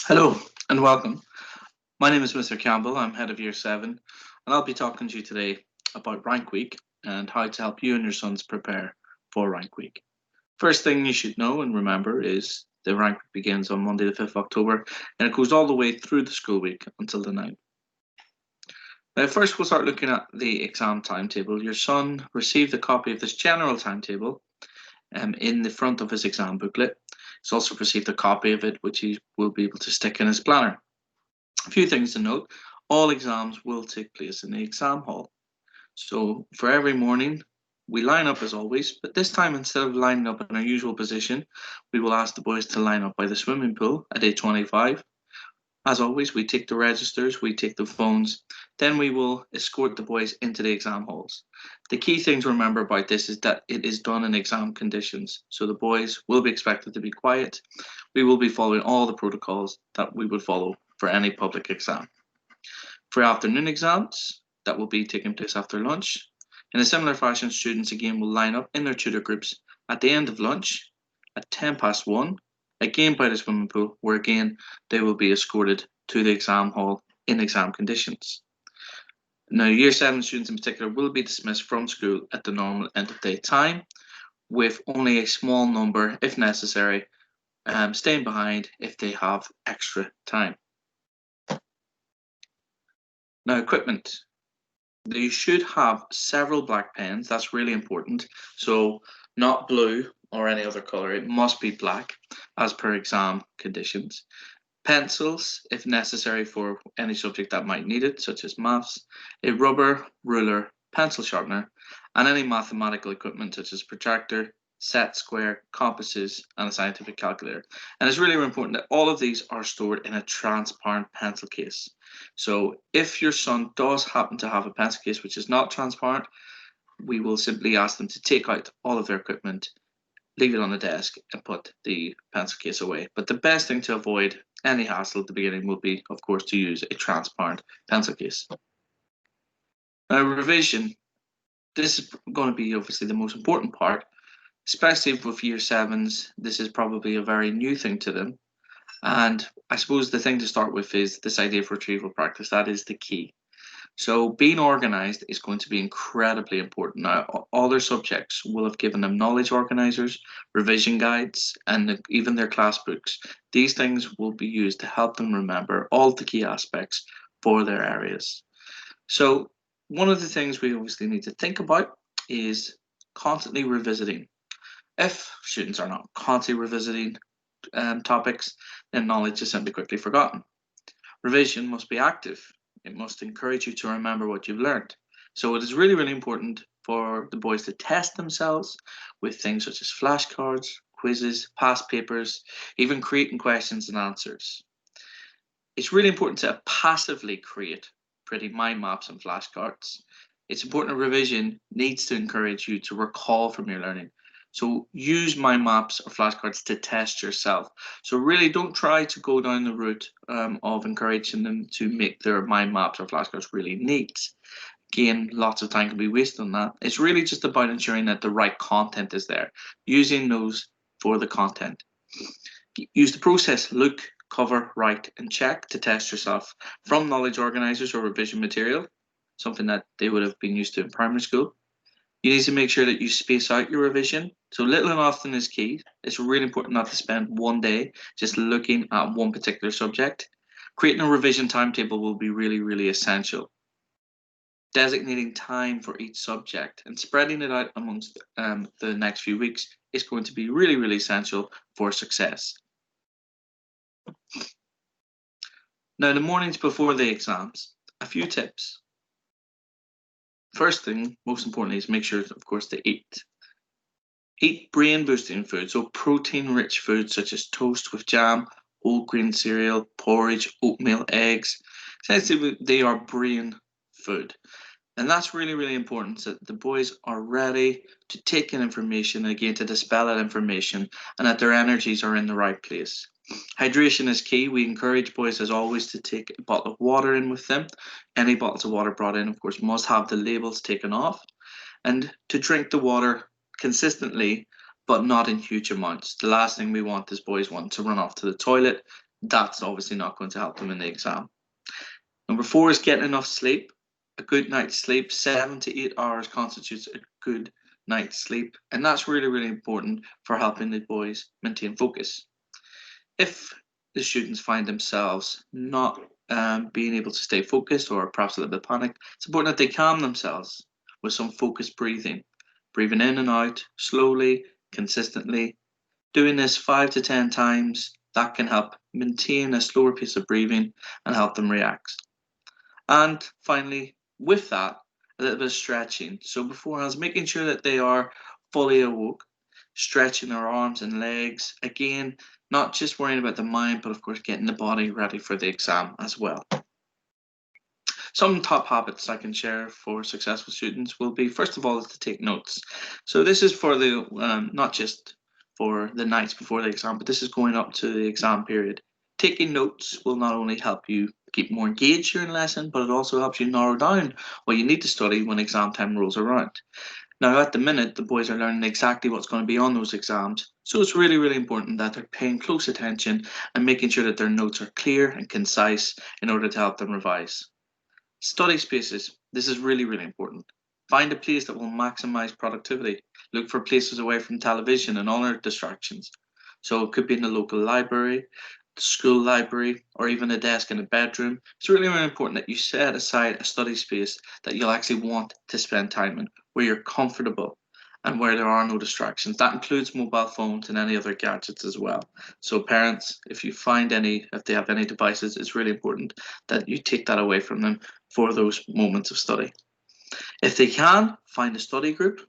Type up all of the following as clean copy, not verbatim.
Hello and welcome. My name is Mr. Campbell. I'm head of Year 7, and I'll be talking to you today about Rank Week and how to help you and your sons prepare for Rank Week. First thing you should know and remember is the Rank Week begins on Monday, the 5th of October, and it goes all the way through the school week until the 9th. Now, first, we'll start looking at the exam timetable. Your son received a copy of this general timetable in the front of his exam booklet. He's also received a copy of it, which he will be able to stick in his planner. A few things to note: all exams will take place in the exam hall. So for every morning, we line up as always, but this time instead of lining up in our usual position, we will ask the boys to line up by the swimming pool at 8:25. As always, we take the registers, we take the phones, then we will escort the boys into the exam halls. The key thing to remember about this is that it is done in exam conditions, so the boys will be expected to be quiet. We will be following all the protocols that we would follow for any public exam. For afternoon exams, that will be taking place after lunch. In a similar fashion, students again will line up in their tutor groups at the end of lunch at 1:10, again by the swimming pool, where again they will be escorted to the exam hall in exam conditions. Now, Year 7 students in particular will be dismissed from school at the normal end of day time, with only a small number, if necessary, staying behind if they have extra time. Now, equipment. You should have several black pens. That's really important. So not blue or any other color. It must be black as per exam conditions. Pencils, if necessary, for any subject that might need it, such as maths, a rubber, ruler, pencil sharpener, and any mathematical equipment such as protractor, set square, compasses, and a scientific calculator. And it's really important that all of these are stored in a transparent pencil case. So if your son does happen to have a pencil case which is not transparent, we will simply ask them to take out all of their equipment, leave it on the desk, and put the pencil case away. But the best thing to avoid any hassle at the beginning will be, of course, to use a transparent pencil case. Now, revision. This is going to be obviously the most important part, especially with Year 7s. This is probably a very new thing to them. And I suppose the thing to start with is this idea of retrieval practice. That is the key. So being organized is going to be incredibly important. Now, all their subjects will have given them knowledge organizers, revision guides, and even their class books. These things will be used to help them remember all the key aspects for their areas. So one of the things we obviously need to think about is constantly revisiting. If students are not constantly revisiting topics, then knowledge is simply quickly forgotten. Revision must be active. It must encourage you to remember what you've learned. So it is really, really important for the boys to test themselves with things such as flashcards, quizzes, past papers, even creating questions and answers. It's really important to passively create pretty mind maps and flashcards. It's important that revision needs to encourage you to recall from your learning. So use mind maps or flashcards to test yourself. So really don't try to go down the route of encouraging them to make their mind maps or flashcards really neat. Again, lots of time can be wasted on that. It's really just about ensuring that the right content is there, using those for the content. Use the process look, cover, write, and check to test yourself from knowledge organizers or revision material, something that they would have been used to in primary school. You need to make sure that you space out your revision. So little and often is key. It's really important not to spend one day just looking at one particular subject. Creating a revision timetable will be really, really essential. Designating time for each subject and spreading it out amongst the next few weeks is going to be really, really essential for success. Now, the mornings before the exams, a few tips. First thing, most importantly, is make sure, of course, to eat. Eat brain boosting food, so protein rich foods such as toast with jam, whole grain cereal, porridge, oatmeal, eggs. Essentially, they are brain food. And that's really, really important so that the boys are ready to take in information, again, to dispel that information, and that their energies are in the right place. Hydration is key. We encourage boys, as always, to take a bottle of water in with them. Any bottles of water brought in, of course, must have the labels taken off. And to drink the water consistently, but not in huge amounts. The last thing we want is boys want to run off to the toilet that's obviously not going to help them in the exam. Number 4 is getting enough sleep. A good night's sleep, 7 to 8 hours, constitutes a good night's sleep, and that's really, really important for helping the boys maintain focus. If the students find themselves not being able to stay focused or perhaps a little bit panicked, it's important that they calm themselves with some focused breathing. Breathing in and out slowly, consistently. Doing this 5 to 10 times, that can help maintain a slower pace of breathing and help them relax. And finally, with that, a little bit of stretching. So beforehand, making sure that they are fully awoke, stretching their arms and legs. Again, not just worrying about the mind, but of course getting the body ready for the exam as well. Some top habits I can share for successful students will be, first of all, is to take notes. So this is for the not just for the nights before the exam, but this is going up to the exam period. Taking notes will not only help you keep more engaged during lesson, but it also helps you narrow down what you need to study when exam time rolls around. Now, at the minute, the boys are learning exactly what's going to be on those exams, so it's really, really important that they're paying close attention and making sure that their notes are clear and concise in order to help them revise. Study spaces. This is really, really important. Find a place that will maximize productivity. Look for places away from television and other distractions. So it could be in the local library, the school library, or even a desk in a bedroom. It's really, really important that you set aside a study space that you'll actually want to spend time in, where you're comfortable and where there are no distractions. That includes mobile phones and any other gadgets as well. So parents, if they have any devices, it's really important that you take that away from them for those moments of study. If they can, find a study group.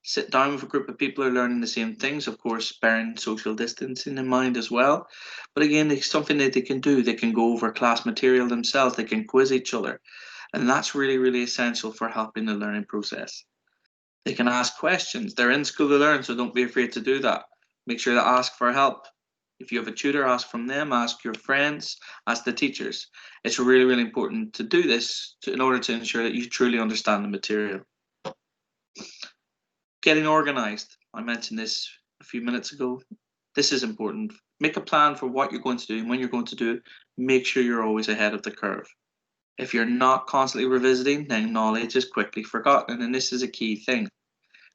Sit down with a group of people who are learning the same things, of course, bearing social distancing in mind as well. But again, it's something that they can do. They can go over class material themselves, they can quiz each other. And that's really, really essential for helping the learning process. They can ask questions. They're in school to learn, so don't be afraid to do that. Make sure to ask for help. If you have a tutor, ask from them, ask your friends, ask the teachers. It's really, really important to do this in order to ensure that you truly understand the material. Getting organized. I mentioned this a few minutes ago. This is important. Make a plan for what you're going to do and when you're going to do it. Make sure you're always ahead of the curve. If you're not constantly revisiting, then knowledge is quickly forgotten, and this is a key thing.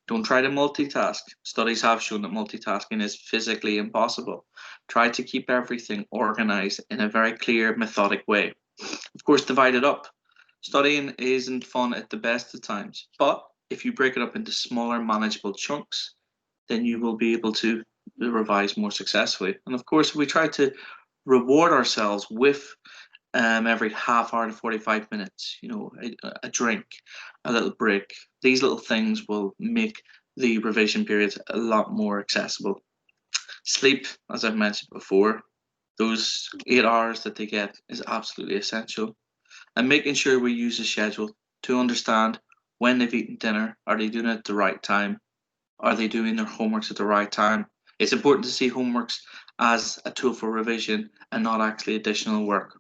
Don't try to multitask. Studies have shown that multitasking is physically impossible. Try to keep everything organized in a very clear, methodic way. Of course, divide it up. Studying isn't fun at the best of times, but if you break it up into smaller, manageable chunks, then you will be able to revise more successfully. And of course, if we try to reward ourselves with every half hour to 45 minutes, a drink, a little break. These little things will make the revision periods a lot more accessible. Sleep, as I've mentioned before, those 8 hours that they get is absolutely essential. And making sure we use a schedule to understand when they've eaten dinner. Are they doing it at the right time? Are they doing their homeworks at the right time? It's important to see homeworks as a tool for revision and not actually additional work.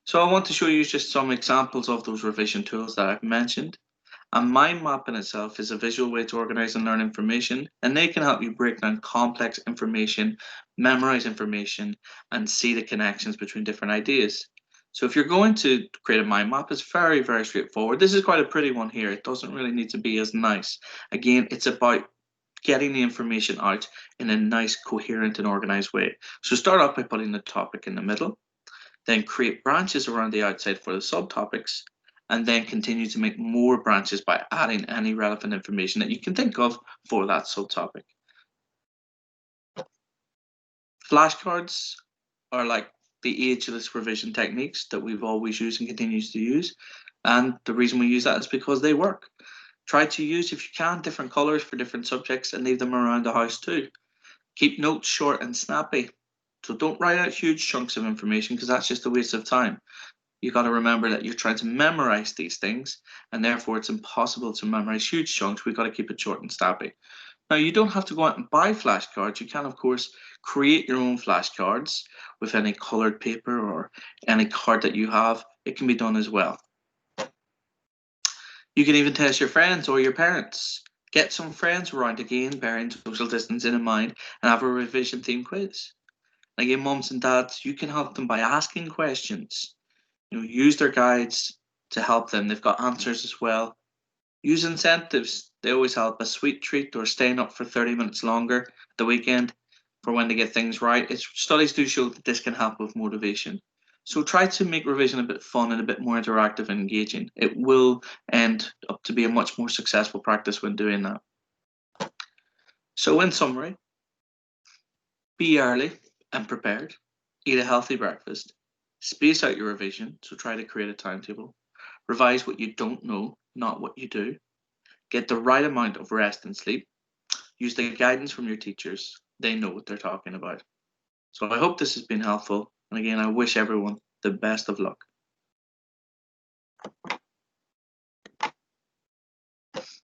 So I want to show you just some examples of those revision tools that I've mentioned. A mind map in itself is a visual way to organize and learn information, and they can help you break down complex information, memorize information, and see the connections between different ideas. So if you're going to create a mind map, it's very, very straightforward. This is quite a pretty one here. It doesn't really need to be as nice. Again, it's about getting the information out in a nice, coherent, and organized way. So start off by putting the topic in the middle. Then create branches around the outside for the subtopics, and then continue to make more branches by adding any relevant information that you can think of for that subtopic. Flashcards are like the ageless revision techniques that we've always used and continues to use. And the reason we use that is because they work. Try to use, if you can, different colors for different subjects and leave them around the house too. Keep notes short and snappy. So don't write out huge chunks of information because that's just a waste of time. You got to remember that you're trying to memorize these things, and therefore it's impossible to memorize huge chunks. We've got to keep it short and snappy. Now, you don't have to go out and buy flashcards. You can, of course, create your own flashcards with any colored paper or any card that you have. It can be done as well. You can even test your friends or your parents. Get some friends around again, bearing social distancing in mind, and have a revision theme quiz. Again, moms and dads, you can help them by asking questions. Use their guides to help them. They've got answers as well. Use incentives. They always help. A sweet treat or staying up for 30 minutes longer the weekend for when they get things right. Studies do show that this can help with motivation. So try to make revision a bit fun and a bit more interactive and engaging. It will end up to be a much more successful practice when doing that. So in summary, be early and prepared. Eat a healthy breakfast. Space out your revision, so try to create a timetable. Revise what you don't know, not what you do. Get the right amount of rest and sleep. Use the guidance from your teachers. They know what they're talking about. So I hope this has been helpful. And again, I wish everyone the best of luck.